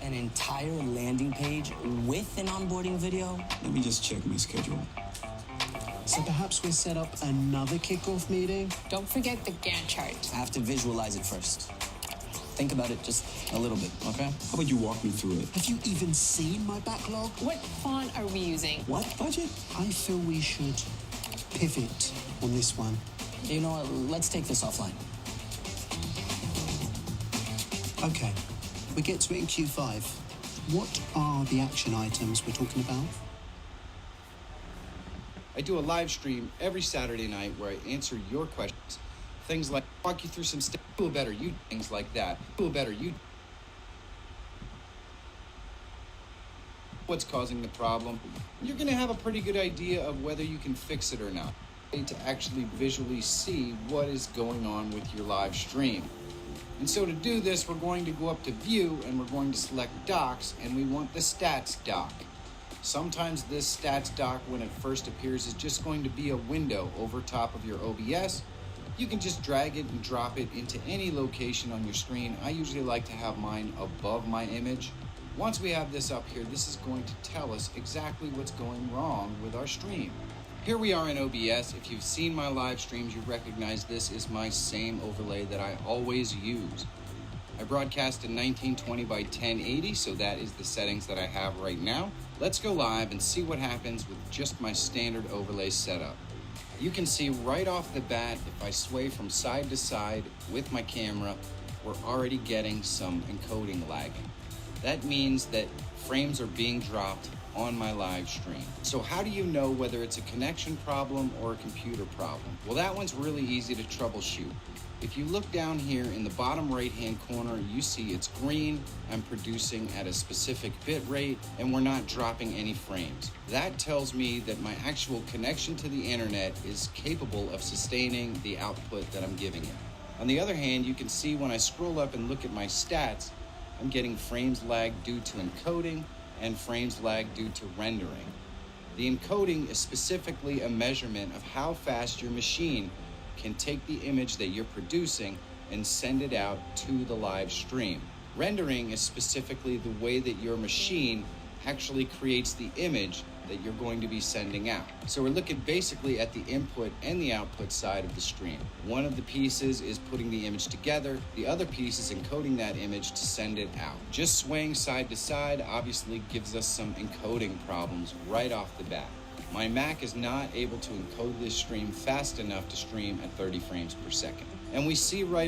An entire landing page with an onboarding video? Let me just check my schedule. So perhaps we set up another kickoff meeting? Don't forget the Gantt chart. I have to visualize it first. Think about it just a little bit, okay? How about you walk me through it? Have you even seen my backlog? What font are we using? What budget? I feel we should pivot on this one. You know what? Let's take this offline. Okay, we get to it in Q5. What are the action items we're talking about? I do a live stream every Saturday night where I answer your questions. Things like walk you through some stuff, do better, you things like that. Do better, you. What's causing the problem? You're going to have a pretty good idea of whether you can fix it or not. To actually visually see what is going on with your live stream. And so to do this, we're going to go up to View and we're going to select Docs, and we want the Stats doc. Sometimes this Stats doc, when it first appears, is just going to be a window over top of your OBS. You can just drag it and drop it into any location on your screen. I usually like to have mine above my image. Once we have this up here, this is going to tell us exactly what's going wrong with our stream. Here we are in OBS. If you've seen my live streams, you recognize this is my same overlay that I always use. I broadcast in 1920 by 1080, so that is the settings that I have right now. Let's go live and see what happens with just my standard overlay setup. You can see right off the bat, if I sway from side to side with my camera, we're already getting some encoding lagging. That means that frames are being dropped on my live stream. So how do you know whether it's a connection problem or a computer problem? Well, that one's really easy to troubleshoot. If you look down here in the bottom right-hand corner, you see it's green. I'm producing at a specific bit rate, and we're not dropping any frames. That tells me that my actual connection to the internet is capable of sustaining the output that I'm giving it. On the other hand, you can see when I scroll up and look at my stats, I'm getting frames lag due to encoding and frames lag due to rendering. The encoding is specifically a measurement of how fast your machine can take the image that you're producing and send it out to the live stream. Rendering is specifically the way that your machine actually creates the image that you're going to be sending out. So we're looking basically at the input and the output side of the stream. One of the pieces is putting the image together. The other piece is encoding that image to send it out. Just swaying side to side obviously gives us some encoding problems right off the bat. My Mac is not able to encode this stream fast enough to stream at 30 frames per second. And we see right